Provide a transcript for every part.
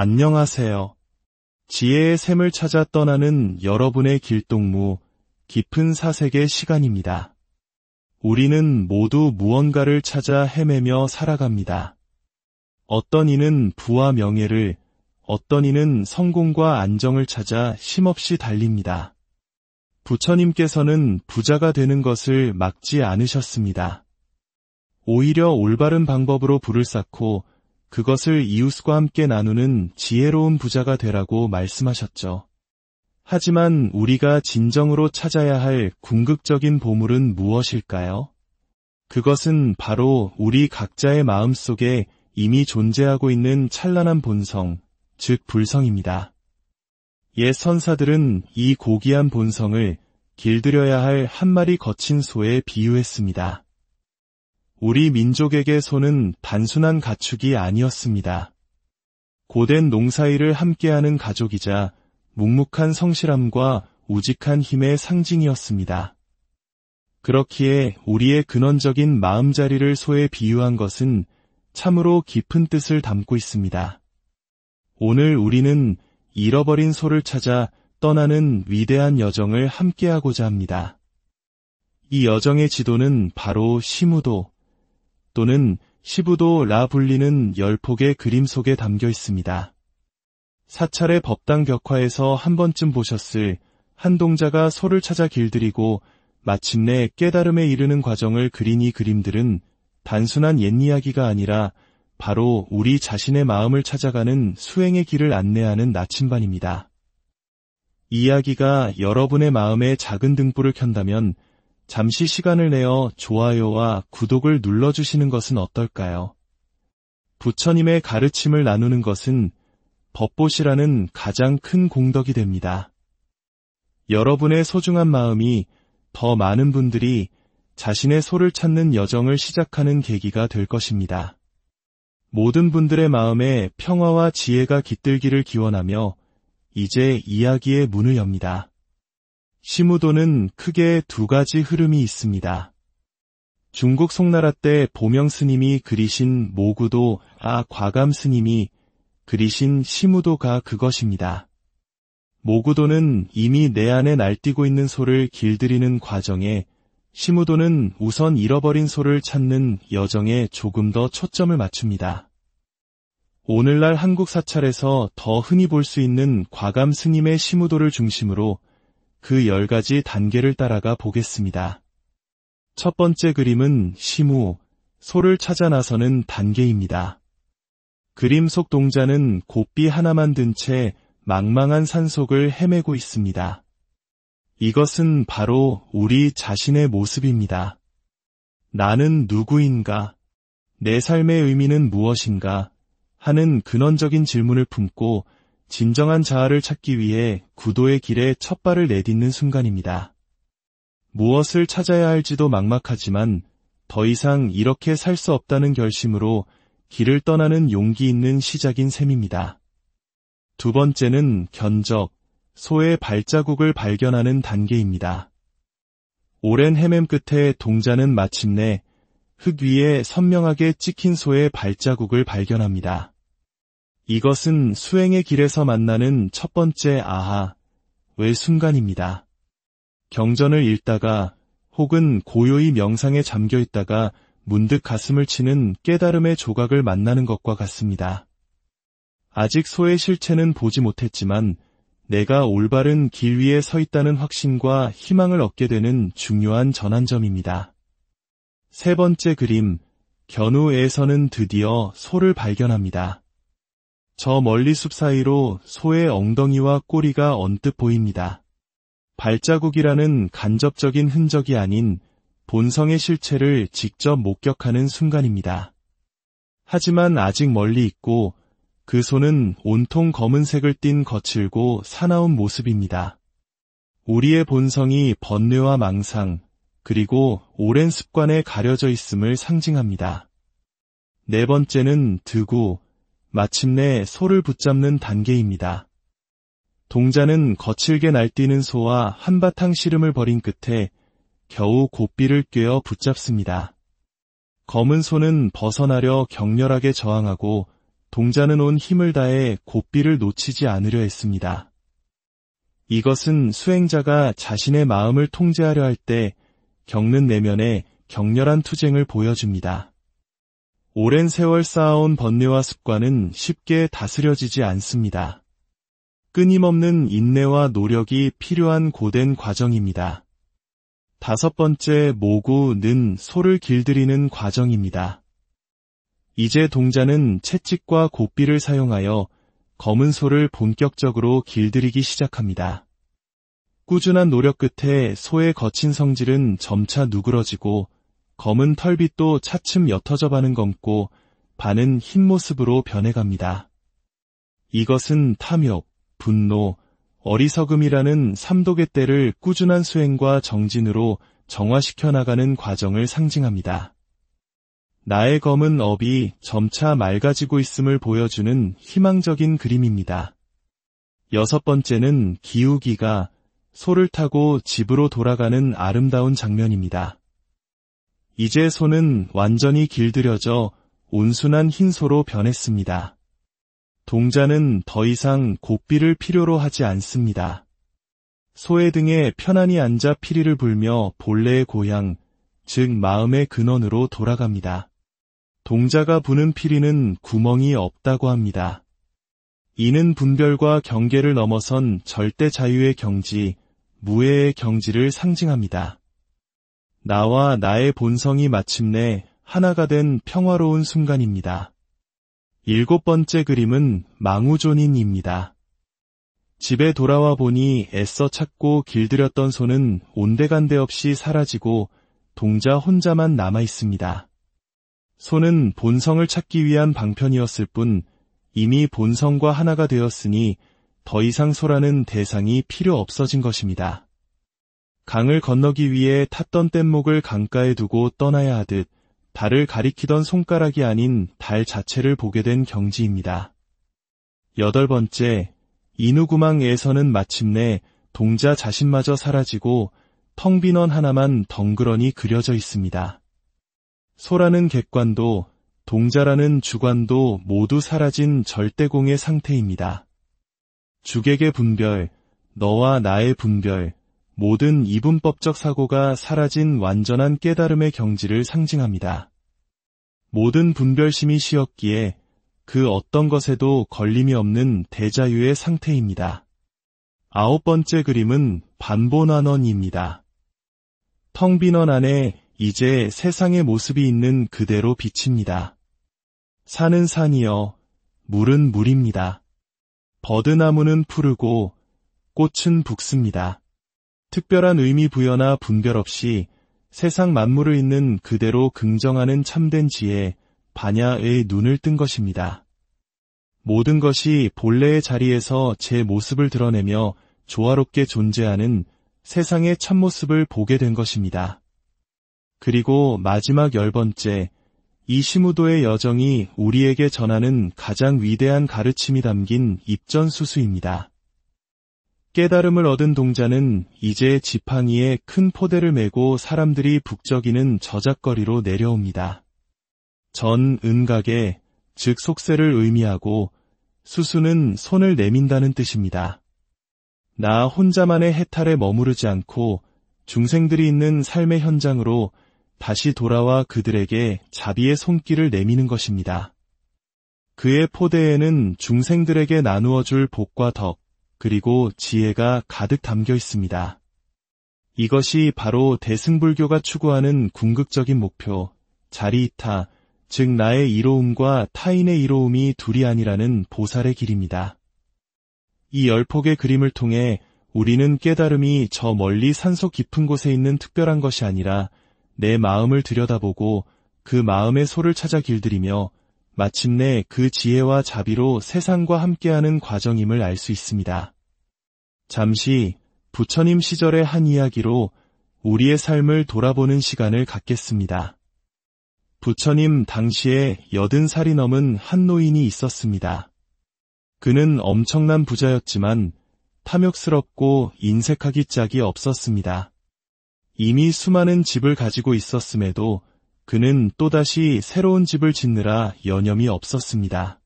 안녕하세요. 지혜의 샘을 찾아 떠나는 여러분의 길동무, 깊은 사색의 시간입니다. 우리는 모두 무언가를 찾아 헤매며 살아갑니다. 어떤 이는 부와 명예를, 어떤 이는 성공과 안정을 찾아 쉼없이 달립니다. 부처님께서는 부자가 되는 것을 막지 않으셨습니다. 오히려 올바른 방법으로 부를 쌓고 그것을 이웃과 함께 나누는 지혜로운 부자가 되라고 말씀하셨죠. 하지만 우리가 진정으로 찾아야 할 궁극적인 보물은 무엇일까요? 그것은 바로 우리 각자의 마음속에 이미 존재하고 있는 찬란한 본성, 즉 불성입니다. 옛 선사들은 이 고귀한 본성을 길들여야 할 한 마리 거친 소에 비유했습니다. 우리 민족에게 소는 단순한 가축이 아니었습니다. 고된 농사일을 함께하는 가족이자 묵묵한 성실함과 우직한 힘의 상징이었습니다. 그렇기에 우리의 근원적인 마음자리를 소에 비유한 것은 참으로 깊은 뜻을 담고 있습니다. 오늘 우리는 잃어버린 소를 찾아 떠나는 위대한 여정을 함께하고자 합니다. 이 여정의 지도는 바로 시무도 또는 시부도라 불리는 10폭의 그림 속에 담겨 있습니다. 사찰의 법당 벽화에서 한 번쯤 보셨을 한 동자가 소를 찾아 길들이고 마침내 깨달음에 이르는 과정을 그린 이 그림들은 단순한 옛 이야기가 아니라 바로 우리 자신의 마음을 찾아가는 수행의 길을 안내하는 나침반입니다. 이 이야기가 여러분의 마음에 작은 등불을 켠다면 잠시 시간을 내어 좋아요와 구독을 눌러주시는 것은 어떨까요? 부처님의 가르침을 나누는 것은 법보시라는 가장 큰 공덕이 됩니다. 여러분의 소중한 마음이 더 많은 분들이 자신의 소를 찾는 여정을 시작하는 계기가 될 것입니다. 모든 분들의 마음에 평화와 지혜가 깃들기를 기원하며 이제 이야기의 문을 엽니다. 시무도는 크게 두 가지 흐름이 있습니다. 중국 송나라 때 보명 스님이 그리신 모구도 과감 스님이 그리신 시무도가 그것입니다. 모구도는 이미 내 안에 날뛰고 있는 소를 길들이는 과정에, 시무도는 우선 잃어버린 소를 찾는 여정에 조금 더 초점을 맞춥니다. 오늘날 한국 사찰에서 더 흔히 볼 수 있는 과감 스님의 시무도를 중심으로 그 10가지 단계를 따라가 보겠습니다. 첫 번째 그림은 시무, 소를 찾아 나서는 단계입니다. 그림 속 동자는 곱비 하나만 든 채 망망한 산속을 헤매고 있습니다. 이것은 바로 우리 자신의 모습입니다. 나는 누구인가? 내 삶의 의미는 무엇인가? 하는 근원적인 질문을 품고 진정한 자아를 찾기 위해 구도의 길에 첫 발을 내딛는 순간입니다. 무엇을 찾아야 할지도 막막하지만 더 이상 이렇게 살 수 없다는 결심으로 길을 떠나는 용기 있는 시작인 셈입니다. 두 번째는 견적, 소의 발자국을 발견하는 단계입니다. 오랜 헤맴 끝에 동자는 마침내 흙 위에 선명하게 찍힌 소의 발자국을 발견합니다. 이것은 수행의 길에서 만나는 첫 번째 왜 순간입니다. 경전을 읽다가 혹은 고요히 명상에 잠겨 있다가 문득 가슴을 치는 깨달음의 조각을 만나는 것과 같습니다. 아직 소의 실체는 보지 못했지만 내가 올바른 길 위에 서 있다는 확신과 희망을 얻게 되는 중요한 전환점입니다. 세 번째 그림, 견우에서는 드디어 소를 발견합니다. 저 멀리 숲 사이로 소의 엉덩이와 꼬리가 언뜻 보입니다. 발자국이라는 간접적인 흔적이 아닌 본성의 실체를 직접 목격하는 순간입니다. 하지만 아직 멀리 있고 그 소는 온통 검은색을 띤 거칠고 사나운 모습입니다. 우리의 본성이 번뇌와 망상, 그리고 오랜 습관에 가려져 있음을 상징합니다. 네 번째는 드구, 마침내 소를 붙잡는 단계입니다. 동자는 거칠게 날뛰는 소와 한바탕 씨름을 벌인 끝에 겨우 곱비를 꿰어 붙잡습니다. 검은 소는 벗어나려 격렬하게 저항하고 동자는 온 힘을 다해 고삐를 놓치지 않으려 했습니다. 이것은 수행자가 자신의 마음을 통제하려 할 때 겪는 내면의 격렬한 투쟁을 보여줍니다. 오랜 세월 쌓아온 번뇌와 습관은 쉽게 다스려지지 않습니다. 끊임없는 인내와 노력이 필요한 고된 과정입니다. 5번째, 모구는 소를 길들이는 과정입니다. 이제 동자는 채찍과 고삐를 사용하여 검은 소를 본격적으로 길들이기 시작합니다. 꾸준한 노력 끝에 소의 거친 성질은 점차 누그러지고 검은 털빛도 차츰 옅어져 반은 검고 반은 흰 모습으로 변해갑니다. 이것은 탐욕, 분노, 어리석음이라는 삼독의 때를 꾸준한 수행과 정진으로 정화시켜 나가는 과정을 상징합니다. 나의 검은 업이 점차 맑아지고 있음을 보여주는 희망적인 그림입니다. 6번째는 기우기가 소를 타고 집으로 돌아가는 아름다운 장면입니다. 이제 소는 완전히 길들여져 온순한 흰 소로 변했습니다. 동자는 더 이상 고삐를 필요로 하지 않습니다. 소의 등에 편안히 앉아 피리를 불며 본래의 고향, 즉 마음의 근원으로 돌아갑니다. 동자가 부는 피리는 구멍이 없다고 합니다. 이는 분별과 경계를 넘어선 절대 자유의 경지, 무해의 경지를 상징합니다. 나와 나의 본성이 마침내 하나가 된 평화로운 순간입니다. 7번째 그림은 망우존인입니다. 집에 돌아와 보니 애써 찾고 길들였던 소는 온데간데 없이 사라지고 동자 혼자만 남아 있습니다. 소는 본성을 찾기 위한 방편이었을 뿐 이미 본성과 하나가 되었으니 더 이상 소라는 대상이 필요 없어진 것입니다. 강을 건너기 위해 탔던 뗏목을 강가에 두고 떠나야 하듯 달을 가리키던 손가락이 아닌 달 자체를 보게 된 경지입니다. 8번째, 인우구망에서는 마침내 동자 자신마저 사라지고 텅 빈 원 하나만 덩그러니 그려져 있습니다. 소라는 객관도 동자라는 주관도 모두 사라진 절대공의 상태입니다. 주객의 분별, 너와 나의 분별, 모든 이분법적 사고가 사라진 완전한 깨달음의 경지를 상징합니다. 모든 분별심이 쉬었기에 그 어떤 것에도 걸림이 없는 대자유의 상태입니다. 9번째 그림은 반본환원입니다. 텅 빈 원 안에 이제 세상의 모습이 있는 그대로 비칩니다. 산은 산이여, 물은 물입니다. 버드나무는 푸르고 꽃은 붉습니다. 특별한 의미 부여나 분별 없이 세상 만물을 있는 그대로 긍정하는 참된 지혜, 반야의 눈을 뜬 것입니다. 모든 것이 본래의 자리에서 제 모습을 드러내며 조화롭게 존재하는 세상의 참모습을 보게 된 것입니다. 그리고 마지막 10번째, 이 시무도의 여정이 우리에게 전하는 가장 위대한 가르침이 담긴 입전수수입니다. 깨달음을 얻은 동자는 이제 지팡이에 큰 포대를 메고 사람들이 북적이는 저작거리로 내려옵니다. 전, 은각에, 즉 속세를 의미하고 수수는 손을 내민다는 뜻입니다. 나 혼자만의 해탈에 머무르지 않고 중생들이 있는 삶의 현장으로 다시 돌아와 그들에게 자비의 손길을 내미는 것입니다. 그의 포대에는 중생들에게 나누어 줄 복과 덕, 그리고 지혜가 가득 담겨 있습니다. 이것이 바로 대승불교가 추구하는 궁극적인 목표, 자리이타, 즉 나의 이로움과 타인의 이로움이 둘이 아니라는 보살의 길입니다. 이 10폭의 그림을 통해 우리는 깨달음이 저 멀리 산속 깊은 곳에 있는 특별한 것이 아니라 내 마음을 들여다보고 그 마음의 소를 찾아 길들이며 마침내 그 지혜와 자비로 세상과 함께하는 과정임을 알 수 있습니다. 잠시 부처님 시절의 한 이야기로 우리의 삶을 돌아보는 시간을 갖겠습니다. 부처님 당시에 80살이 넘은 한 노인이 있었습니다. 그는 엄청난 부자였지만 탐욕스럽고 인색하기 짝이 없었습니다. 이미 수많은 집을 가지고 있었음에도 그는 또다시 새로운 집을 짓느라 여념이 없었습니다.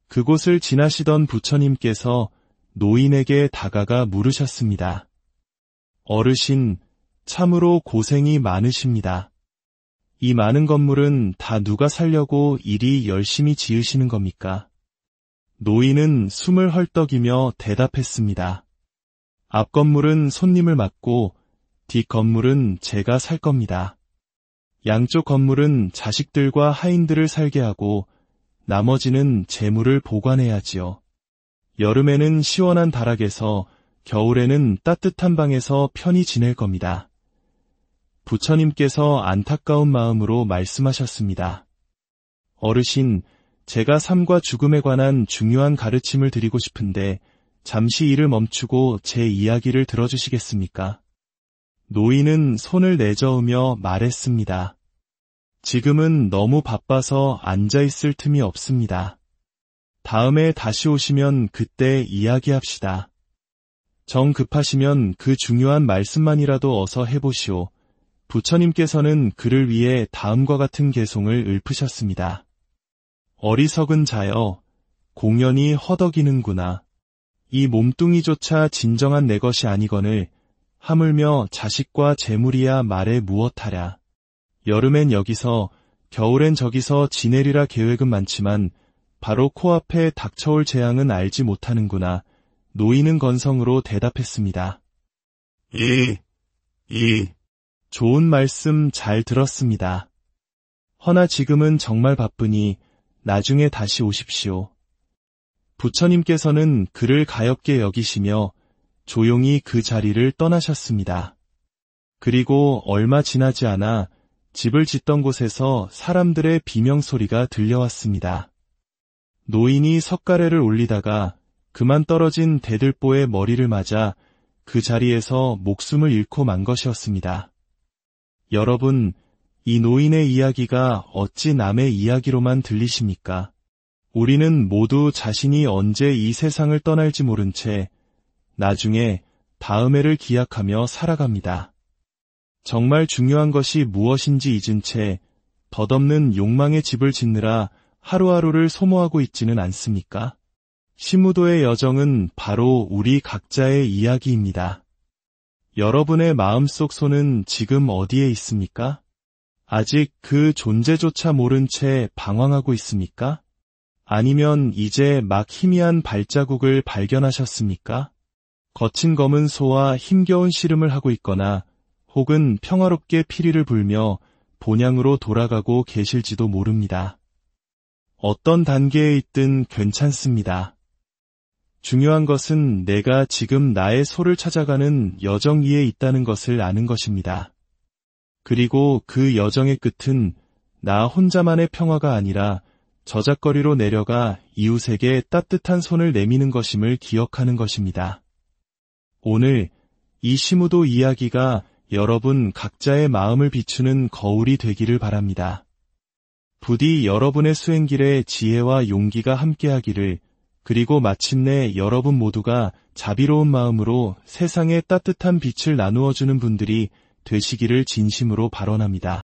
그곳을 지나시던 부처님께서 노인에게 다가가 물으셨습니다. 어르신, 참으로 고생이 많으십니다. 이 많은 건물은 다 누가 살려고 이리 열심히 지으시는 겁니까? 노인은 숨을 헐떡이며 대답했습니다. 앞 건물은 손님을 맡고 뒷 건물은 제가 살 겁니다. 양쪽 건물은 자식들과 하인들을 살게 하고 나머지는 재물을 보관해야지요. 여름에는 시원한 다락에서 겨울에는 따뜻한 방에서 편히 지낼 겁니다. 부처님께서 안타까운 마음으로 말씀하셨습니다. 어르신, 제가 삶과 죽음에 관한 중요한 가르침을 드리고 싶은데 잠시 일을 멈추고 제 이야기를 들어주시겠습니까? 노인은 손을 내저으며 말했습니다. 지금은 너무 바빠서 앉아있을 틈이 없습니다. 다음에 다시 오시면 그때 이야기합시다. 정 급하시면 그 중요한 말씀만이라도 어서 해보시오. 부처님께서는 그를 위해 다음과 같은 개송을 읊으셨습니다. 어리석은 자여, 공연히 허덕이는구나. 이 몸뚱이조차 진정한 내 것이 아니거늘 하물며 자식과 재물이야 말해 무엇하랴. 여름엔 여기서, 겨울엔 저기서 지내리라 계획은 많지만 바로 코앞에 닥쳐올 재앙은 알지 못하는구나. 노인은 건성으로 대답했습니다. 좋은 말씀 잘 들었습니다. 허나 지금은 정말 바쁘니 나중에 다시 오십시오. 부처님께서는 그를 가엾게 여기시며 조용히 그 자리를 떠나셨습니다. 그리고 얼마 지나지 않아 집을 짓던 곳에서 사람들의 비명소리가 들려왔습니다. 노인이 석가래를 올리다가 그만 떨어진 대들보의 머리를 맞아 그 자리에서 목숨을 잃고 만 것이었습니다. 여러분, 이 노인의 이야기가 어찌 남의 이야기로만 들리십니까? 우리는 모두 자신이 언제 이 세상을 떠날지 모른 채 나중에 다음 해를 기약하며 살아갑니다. 정말 중요한 것이 무엇인지 잊은 채 덧없는 욕망의 집을 짓느라 하루하루를 소모하고 있지는 않습니까? 시무도의 여정은 바로 우리 각자의 이야기입니다. 여러분의 마음속 손은 지금 어디에 있습니까? 아직 그 존재조차 모른 채 방황하고 있습니까? 아니면 이제 막 희미한 발자국을 발견하셨습니까? 거친 검은 소와 힘겨운 씨름을 하고 있거나 혹은 평화롭게 피리를 불며 본향으로 돌아가고 계실지도 모릅니다. 어떤 단계에 있든 괜찮습니다. 중요한 것은 내가 지금 나의 소를 찾아가는 여정 위에 있다는 것을 아는 것입니다. 그리고 그 여정의 끝은 나 혼자만의 평화가 아니라 저작거리로 내려가 이웃에게 따뜻한 손을 내미는 것임을 기억하는 것입니다. 오늘 이 시무도 이야기가 여러분 각자의 마음을 비추는 거울이 되기를 바랍니다. 부디 여러분의 수행길에 지혜와 용기가 함께하기를, 그리고 마침내 여러분 모두가 자비로운 마음으로 세상에 따뜻한 빛을 나누어주는 분들이 되시기를 진심으로 발언합니다.